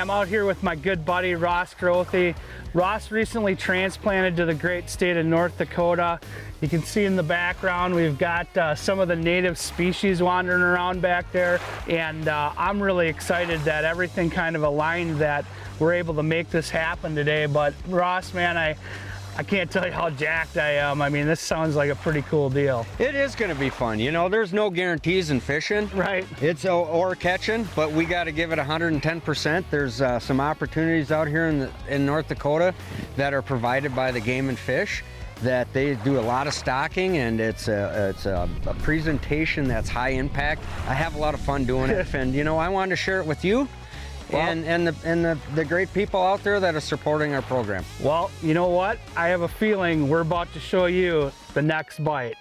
I'm out here with my good buddy Ross Grothe. Ross recently transplanted to the great state of North Dakota. You can see in the background we've got some of the native species wandering around back there, and I'm really excited that everything kind of aligned that we're able to make this happen today. But Ross, man, I can't tell you how jacked I am. I mean, this sounds like a pretty cool deal. It is going to be fun. You know, there's no guarantees in fishing. Right. It's or catching, but we got to give it 110%. There's some opportunities out here in North Dakota that are provided by the Game and Fish, that they do a lot of stocking, and it's a presentation that's high impact. I have a lot of fun doing it, and you know, I wanted to share it with you. Well, and the great people out there that are supporting our program. Well, you know what? I have a feeling we're about to show you the next bite.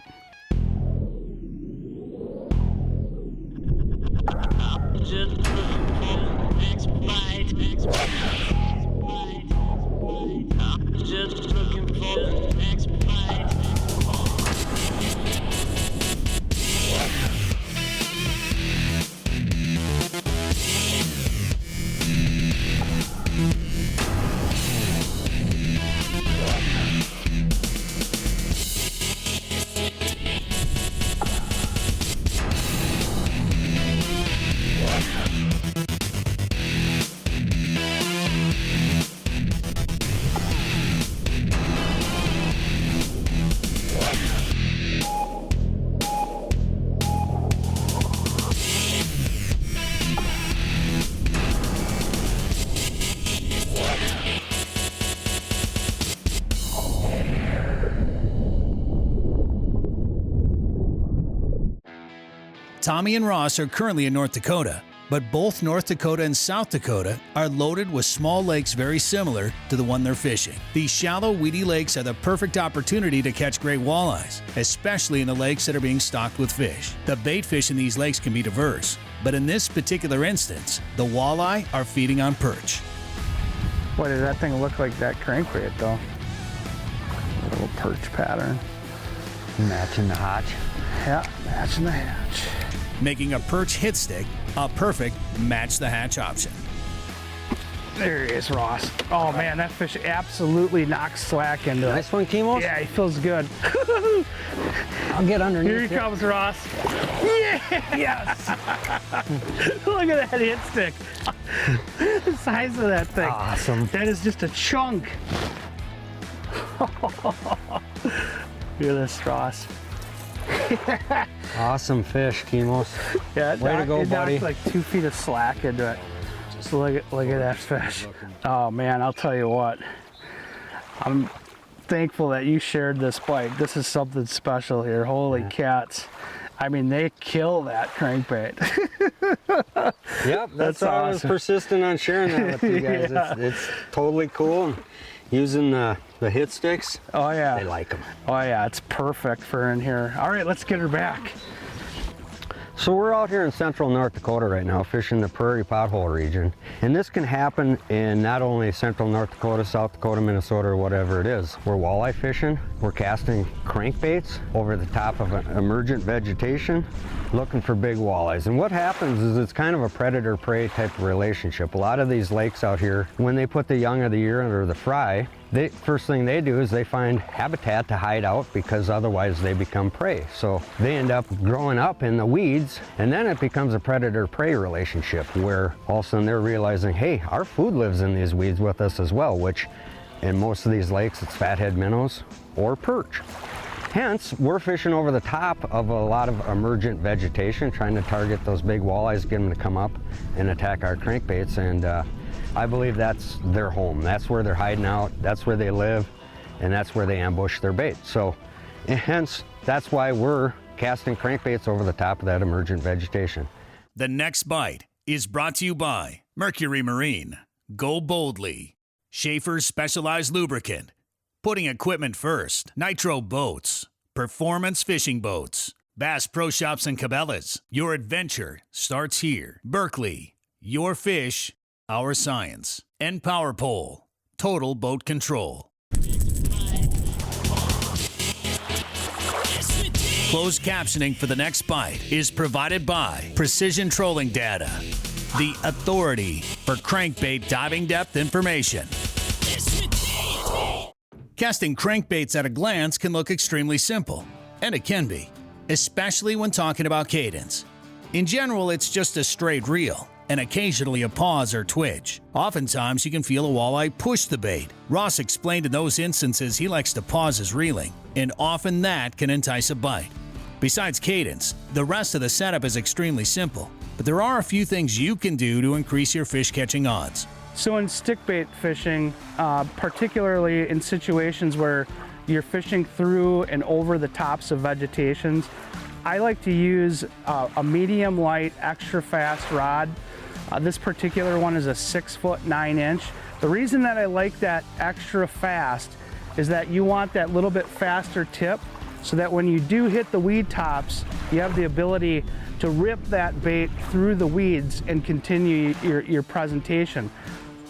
Tommy and Ross are currently in North Dakota, but both North Dakota and South Dakota are loaded with small lakes very similar to the one they're fishing. These shallow, weedy lakes are the perfect opportunity to catch great walleyes, especially in the lakes that are being stocked with fish. The bait fish in these lakes can be diverse, but in this particular instance, the walleye are feeding on perch. What does that thing look like, that crankbait though? A little perch pattern. Matching the hatch. Yeah, matching the hatch. Making a perch hit stick a perfect match the hatch option. There he is, Ross. Oh man, that fish absolutely knocks slack into it. Nice one, Kemos. Yeah, he feels good. I'll get underneath. Here he comes, Ross. Yeah! Yes! Look at that hit stick. The size of that thing. Awesome. That is just a chunk. Look at this, Ross. Awesome fish, Kemos. Yeah, way to go, buddy. It knocked like 2 feet of slack into it. Just look at that fish. Oh man, I'll tell you what. I'm thankful that you shared this bite. This is something special here. Holy cats. I mean, they kill that crankbait. Yep, that's why awesome. I was persistent on sharing that with you guys. Yeah. It's totally cool. And using the hit sticks. Oh yeah. They like them. Oh yeah, it's perfect for in here. All right, let's get her back. So we're out here in central North Dakota right now, fishing the prairie pothole region. And this can happen in not only central North Dakota, South Dakota, Minnesota, or whatever it is. We're walleye fishing, we're casting crankbaits over the top of an emergent vegetation, looking for big walleyes. And what happens is it's kind of a predator-prey type of relationship. A lot of these lakes out here, when they put the young of the year under the fry, first thing they do is they find habitat to hide out, because otherwise they become prey. So they end up growing up in the weeds, and then it becomes a predator-prey relationship where all of a sudden they're realizing, hey, our food lives in these weeds with us as well, which in most of these lakes it's fathead minnows or perch. Hence, we're fishing over the top of a lot of emergent vegetation, trying to target those big walleyes, get them to come up and attack our crankbaits. And I believe that's their home. That's where they're hiding out, that's where they live, and that's where they ambush their bait. So, and hence, that's why we're casting crankbaits over the top of that emergent vegetation. The next bite is brought to you by Mercury Marine, Go Boldly, Schaefer's Specialized Lubricant, Putting Equipment First, Nitro Boats, Performance Fishing Boats, Bass Pro Shops and Cabela's. Your adventure starts here. Berkley, your fish, our science. And Power Pole, Total Boat Control. Closed captioning for the next bite is provided by Precision Trolling Data. the authority for crankbait diving depth information. Casting crankbaits at a glance can look extremely simple, and it can be, especially when talking about cadence. In general, it's just a straight reel, and occasionally a pause or twitch. Oftentimes, you can feel a walleye push the bait. Ross explained in those instances he likes to pause his reeling, and often that can entice a bite. Besides cadence, the rest of the setup is extremely simple, but there are a few things you can do to increase your fish catching odds. So in stickbait fishing, particularly in situations where you're fishing through and over the tops of vegetations, I like to use a medium light, extra fast rod. This particular one is a 6 foot 9 inch. The reason that I like that extra fast is that you want that little bit faster tip so that when you do hit the weed tops, you have the ability to rip that bait through the weeds and continue your presentation.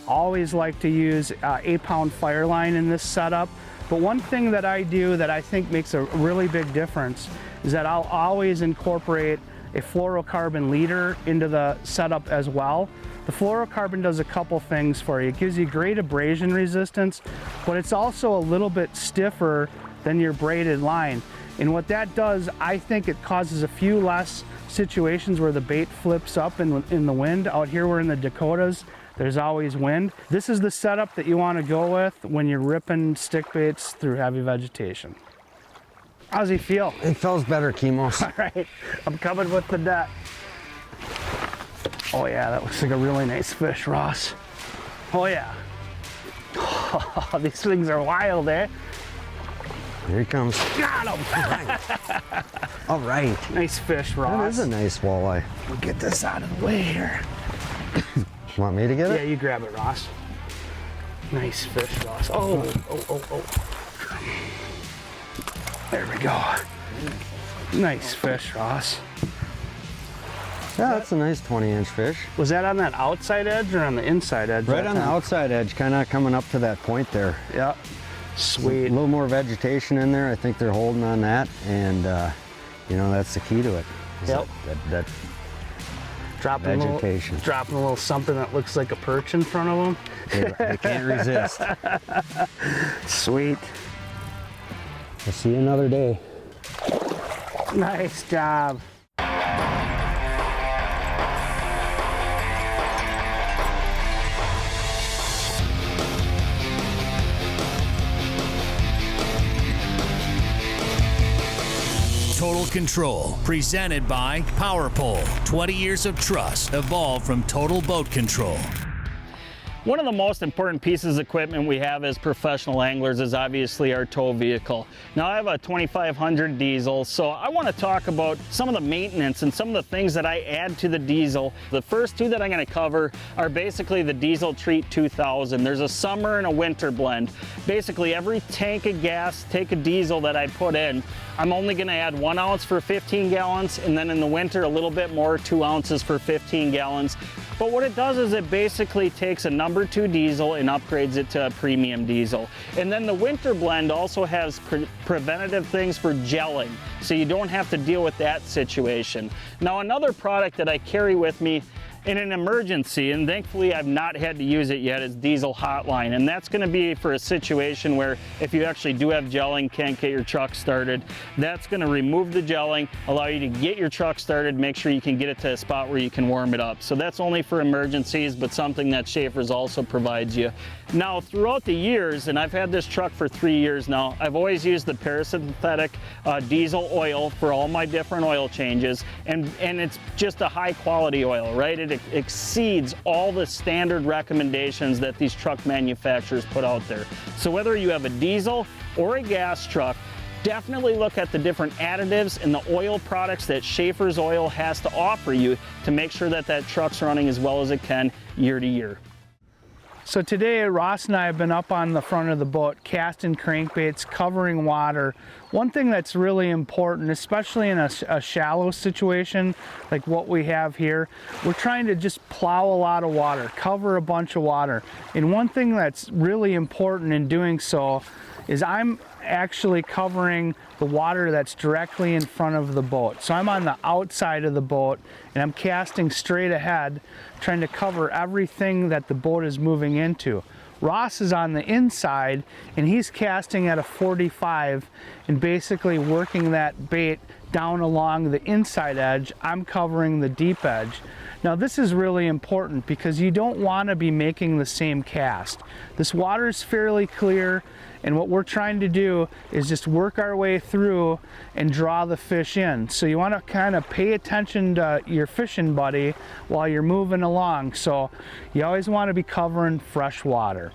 Always like to use 8-pound fire line in this setup, but one thing that I do that I think makes a really big difference is that I'll always incorporate a fluorocarbon leader into the setup as well. The fluorocarbon does a couple things for you. It gives you great abrasion resistance, but it's also a little bit stiffer than your braided line. And what that does, I think it causes a few less situations where the bait flips up in the wind. Out here we're in the Dakotas, there's always wind. This is the setup that you want to go with when you're ripping stick baits through heavy vegetation. How's he feel? It feels better, Kemos. All right, I'm coming with the net. Oh yeah, that looks like a really nice fish, Ross. Oh yeah. Oh, these things are wild, eh? Here he comes. Got him! All right. Nice fish, Ross. That is a nice walleye. We'll get this out of the way here. Want me to get Yeah, it? you grab it, Ross. Nice fish, Ross. Oh. There we go. Nice fish, Ross. Yeah, that's a nice 20-inch fish. Was that on that outside edge or on the inside edge? Right on the outside edge, kind of coming up to that point there. Yeah. A Sweet. little more vegetation in there. I think they're holding on that, and you know, that's the key to it. Yep. That Dropping vegetation. Dropping a little something that looks like a perch in front of them. they can't resist. Sweet. We'll see you another day. Nice job. Total Control, presented by Power Pole. 20 years of trust evolved from Total Boat Control. One of the most important pieces of equipment we have as professional anglers is obviously our tow vehicle. Now I have a 2500 diesel, so I want to talk about some of the maintenance and some of the things that I add to the diesel. The first two that I'm going to cover are basically the Diesel Treat 2000. There's a summer and a winter blend. Basically every tank of gas, tank of diesel that I put in, I'm only going to add 1 ounce for 15 gallons, and then in the winter a little bit more, 2 ounces for 15 gallons. But what it does is it basically takes a number 2 diesel and upgrades it to a premium diesel. And then the winter blend also has preventative things for gelling, so you don't have to deal with that situation. Now another product that I carry with me in an emergency, and thankfully I've not had to use it yet, is Diesel Hotline. And that's going to be for a situation where if you actually do have gelling, can't get your truck started, that's going to remove the gelling, allow you to get your truck started, make sure you can get it to a spot where you can warm it up. So that's only for emergencies, but something that Schaefer's also provides you. Now throughout the years, and I've had this truck for 3 years now, I've always used the parasympathetic diesel oil for all my different oil changes, and it's just a high quality oil, right? It exceeds all the standard recommendations that these truck manufacturers put out there. So whether you have a diesel or a gas truck, definitely look at the different additives and the oil products that Schaefer's Oil has to offer you to make sure that that truck's running as well as it can year to year. So today, Ross and I have been up on the front of the boat, casting crankbaits, covering water. One thing that's really important, especially in a shallow situation like what we have here, we're trying to just plow a lot of water, cover a bunch of water. And one thing that's really important in doing so is actually covering the water that's directly in front of the boat. So I'm on the outside of the boat and I'm casting straight ahead, trying to cover everything that the boat is moving into. Ross is on the inside and he's casting at a 45 and basically working that bait down along the inside edge. I'm covering the deep edge. Now this is really important because you don't want to be making the same cast. This water is fairly clear, and what we're trying to do is just work our way through and draw the fish in. So you want to kind of pay attention to your fishing buddy while you're moving along. So you always want to be covering fresh water.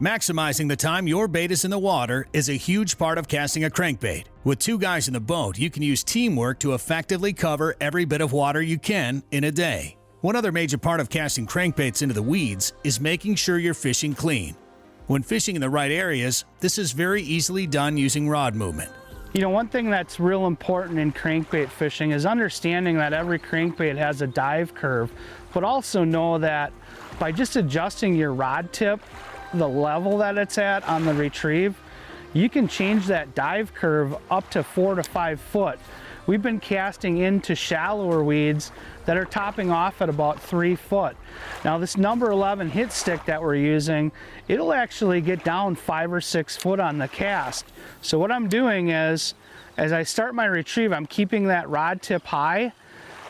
Maximizing the time your bait is in the water is a huge part of casting a crankbait. With 2 guys in the boat, you can use teamwork to effectively cover every bit of water you can in a day. One other major part of casting crankbaits into the weeds is making sure you're fishing clean. When fishing in the right areas, this is very easily done using rod movement. You know, one thing that's real important in crankbait fishing is understanding that every crankbait has a dive curve, but also know that by just adjusting your rod tip, the level that it's at on the retrieve, you can change that dive curve up to 4 to 5 foot. We've been casting into shallower weeds that are topping off at about 3 foot. Now this number 11 hit stick that we're using, it'll actually get down 5 or 6 foot on the cast. So what I'm doing is, as I start my retrieve, I'm keeping that rod tip high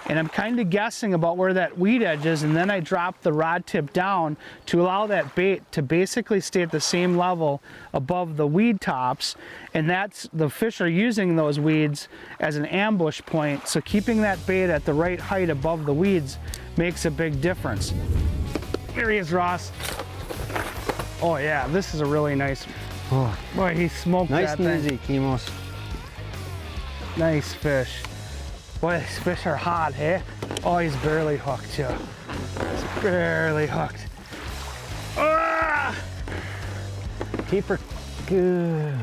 and I'm kind of guessing about where that weed edge is, and then I drop the rod tip down to allow that bait to basically stay at the same level above the weed tops, and that's, the fish are using those weeds as an ambush point, so keeping that bait at the right height above the weeds makes a big difference. Here he is, Ross. Oh yeah, this is a really nice, Oh, boy, he smoked nice that and thing. easy, Kemos. Nice fish. Boy, these fish are hot, hey? Oh, he's barely hooked, too. He's barely hooked. Ah! Keep her good.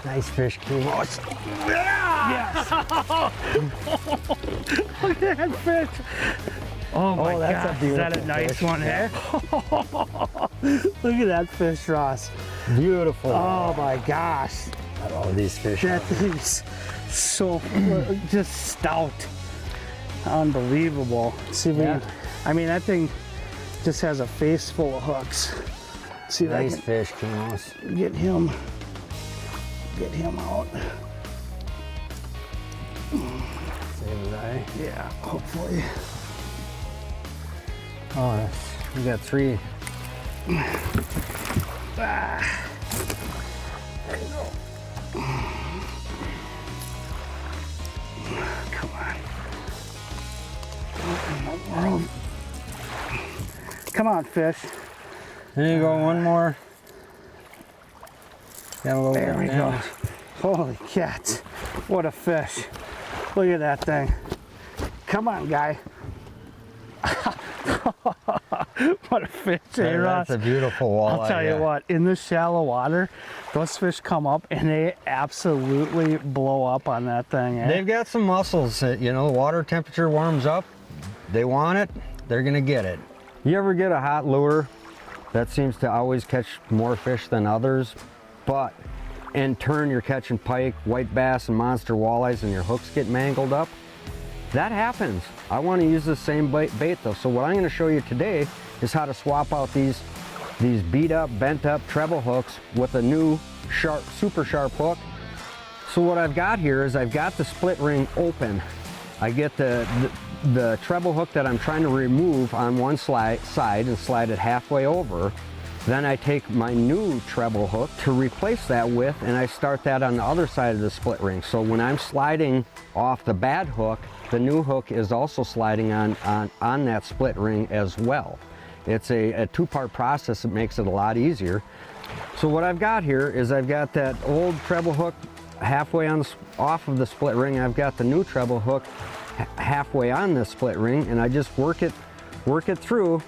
Nice fish, Kemos. Yes! Look at that fish. Oh my that's gosh, a is that a beautiful nice fish. one, hey? Look at that fish, Ross. Beautiful. Oh my gosh. Got all these fish. That thing's so just stout. Unbelievable. See, Yeah. I mean, that thing just has a face full of hooks. See if I Nice can fish, Kemos. get him out. Same as I. Yeah, hopefully. Oh, we got 3. Ah. Come on. What in the world? Come on, fish. There you go, one more. Got a little There bit we down. go. Holy cats. What a fish. Look at that thing. Come on, guy. What a fish, eh, Ross? That's a beautiful walleye. I'll tell you what, in this shallow water, those fish come up and they absolutely blow up on that thing. Eh? They've got some muscles. You know, the water temperature warms up. They want it, they're gonna get it. You ever get a hot lure that seems to always catch more fish than others, but in turn you're catching pike, white bass, and monster walleyes and your hooks get mangled up? That happens. I want to use the same bait though. So what I'm going to show you today is how to swap out these beat up, bent up treble hooks with a new sharp, super sharp hook. So what I've got here is I've got the split ring open. I get the treble hook that I'm trying to remove on one side and slide it halfway over. Then I take my new treble hook to replace that with, and I start that on the other side of the split ring. So when I'm sliding off the bad hook, the new hook is also sliding on that split ring as well. It's a 2-part process that makes it a lot easier. So what I've got here is I've got that old treble hook halfway off of the split ring. I've got the new treble hook halfway on the split ring, and I just work it through,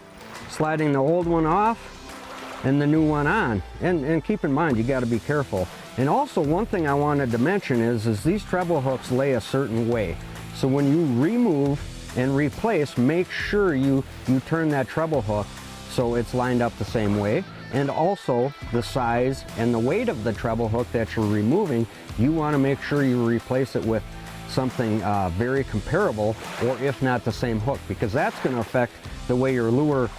sliding the old one off and the new one on. And keep in mind, you got to be careful. And also, one thing I wanted to mention is these treble hooks lay a certain way. So when you remove and replace, make sure you turn that treble hook so it's lined up the same way. and also the size and the weight of the treble hook that you're removing. You want to make sure you replace it with something very comparable, or if not the same hook, because that's going to affect the way your lure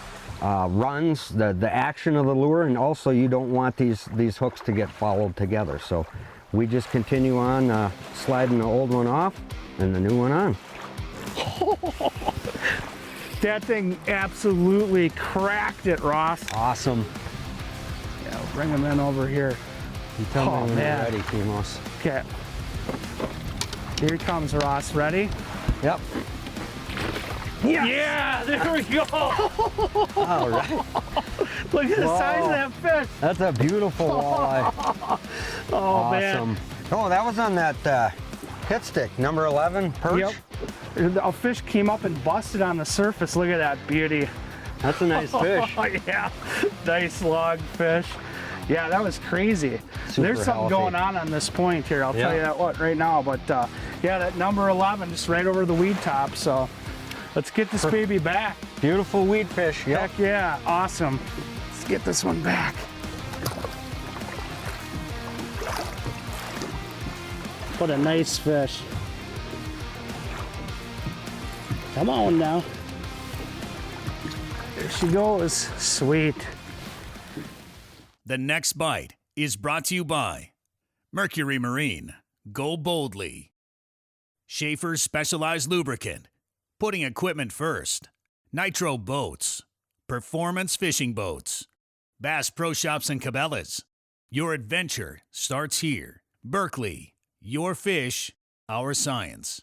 runs, the action of the lure, and also you don't want these hooks to get fouled together. So we just continue on sliding the old one off and the new one on. That thing absolutely cracked it, Ross. Awesome. Yeah, we'll bring them in over here. You tell me when you're man. ready, Kemos. Okay. Here comes Ross. Ready? Yep. Yes. Yeah, there we go. All right. Look at the size of that fish. That's a beautiful walleye. Oh, Awesome. man. Oh, that was on that hit stick, number 11 perch. Yep. A fish came up and busted on the surface. Look at that beauty. That's a nice fish. Oh, yeah. Nice log fish. Yeah, that was crazy. Super There's something healthy. going on this point here. I'll tell you that right now. But yeah, that number 11 just right over the weed top. So let's get this baby back. Beautiful weed fish. Yep. Heck yeah, awesome. Let's get this one back. What a nice fish. Come on now. There she goes. Sweet. The next bite is brought to you by Mercury Marine. Go boldly. Schaefer's Specialized Lubricant. Putting equipment first. Nitro Boats. Performance Fishing Boats. Bass Pro Shops and Cabela's. Your adventure starts here. Berkley. Your fish, our science.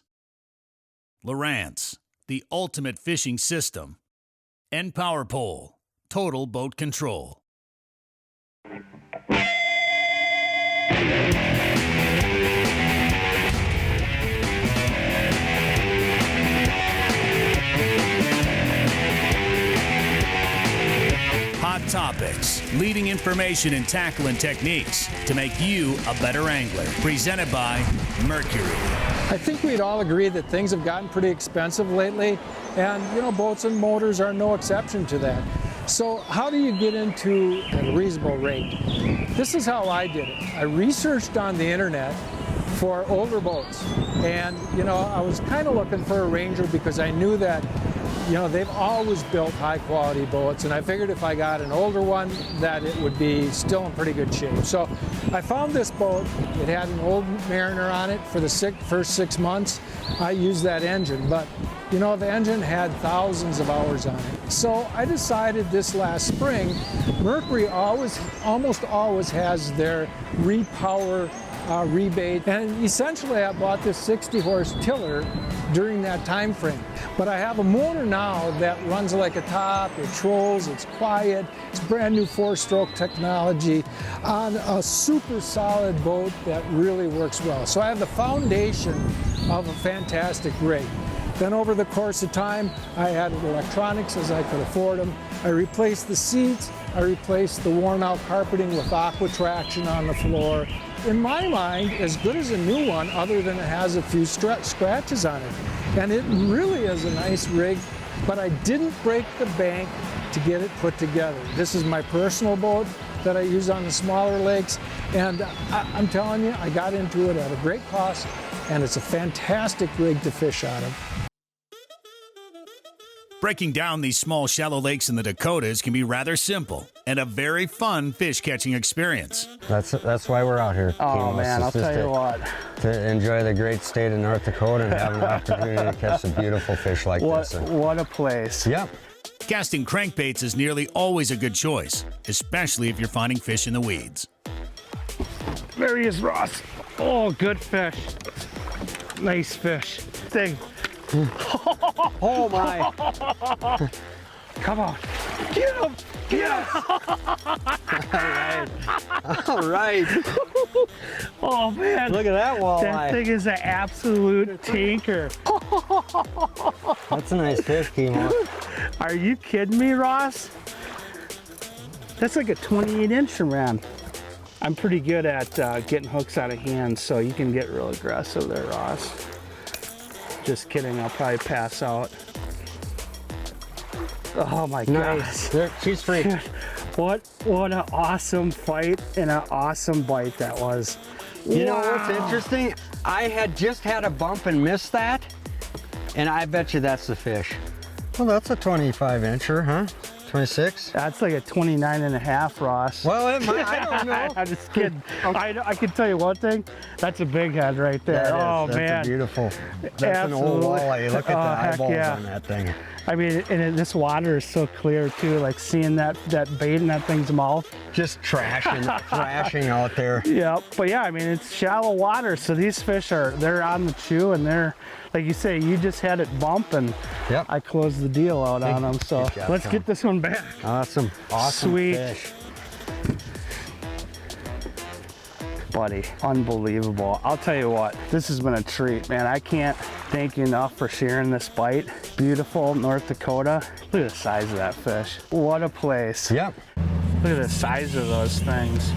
Lowrance. The ultimate fishing system. And Power Pole. Total boat control. Hot topics, leading information and tackling techniques to make you a better angler. Presented by Mercury. I think we'd all agree that things have gotten pretty expensive lately, and you know, boats and motors are no exception to that. So how do you get into a reasonable rate? This is how I did it. I researched on the internet for older boats, and you know, I was kind of looking for a Ranger because I knew that, you know, they've always built high quality boats, and I figured if I got an older one that it would be still in pretty good shape. So I found this boat. It had an old Mariner on it for the first 6 months. I used that engine, but you know, the engine had thousands of hours on it. So I decided this last spring, Mercury almost always has their Repower rebate, and essentially I bought this 60-horse tiller during that time frame. But I have a motor now that runs like a top, it trolls, it's quiet, it's brand new 4-stroke technology on a super solid boat that really works well. So I have the foundation of a fantastic rig. Then over the course of time, I added electronics as I could afford them. I replaced the seats, I replaced the worn out carpeting with aqua traction on the floor. In my mind, as good as a new one, other than it has a few scratches on it. And it really is a nice rig, but I didn't break the bank to get it put together. This is my personal boat that I use on the smaller lakes, and I'm telling you, I got into it at a great cost, and it's a fantastic rig to fish out of. Breaking down these small, shallow lakes in the Dakotas can be rather simple and a very fun fish catching experience. That's why we're out here. Oh Kemos. man, I'll It's just tell you what. to enjoy the great state of North Dakota and have an opportunity to catch some beautiful fish like this. What a place. Yep. Casting crankbaits is nearly always a good choice, especially if you're finding fish in the weeds. There he is, Ross. Oh, good fish. Nice fish. Thing. Oh my. Come on. Get him. Get him. All right. Oh man. Look at that That walleye. thing is an absolute tanker. That's a nice fish, Kemos. Are you kidding me, Ross? That's like a 28-inch, man. I'm pretty good at getting hooks out of hand, so you can get real aggressive there, Ross. Just kidding, I'll probably pass out. Oh my God. Nice. There, she's free. What an awesome fight and an awesome bite that was. You know what's interesting? I had just had a bump and missed that, and I bet you that's the fish. Well, that's a 25 incher, huh? 26? That's like a 29 and a half, Ross. Well, it might, I don't know. I'm just kidding. I can tell you one thing. That's a big head right there. That's man. Beautiful. That's an old walleye. Look at the eyeballs on that thing. I mean, and this water is so clear too, like seeing that bait in that thing's mouth. Just thrashing out there. Yeah, but yeah, I mean, it's shallow water, so these fish they're on the chew, and they're, like you say, you just had it bump, and yep. I closed the deal out on them, so let's get this one back. Awesome Sweet. fish. Buddy, unbelievable. I'll tell you what, this has been a treat, man. I can't thank you enough for sharing this bite. Beautiful North Dakota. Look at the size of that fish. What a place. Yep. Look at the size of those things.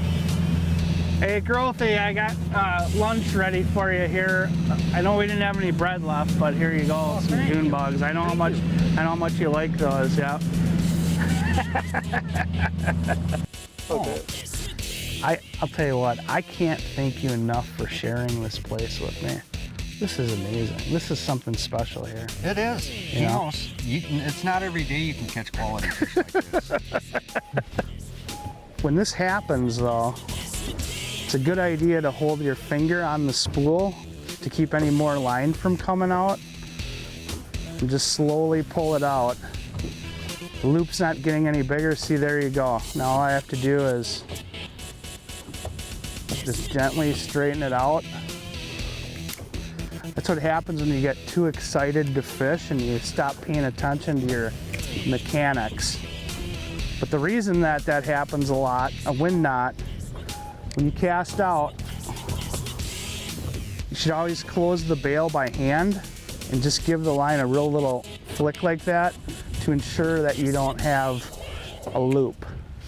Hey, Grothe, I got lunch ready for you here. I know we didn't have any bread left, but here you go, some June bugs. I know how much you like those, yeah. Okay. I'll tell you what, I can't thank you enough for sharing this place with me. This is amazing. This is something special here. It is. Yeah. It's not every day you can catch quality fish like this. When this happens though, it's a good idea to hold your finger on the spool to keep any more line from coming out. And just slowly pull it out. The loop's not getting any bigger. See, there you go. Now all I have to do is just gently straighten it out. That's what happens when you get too excited to fish and you stop paying attention to your mechanics. But the reason that happens a lot, a wind knot, when you cast out, you should always close the bail by hand and just give the line a real little flick like that to ensure that you don't have a loop.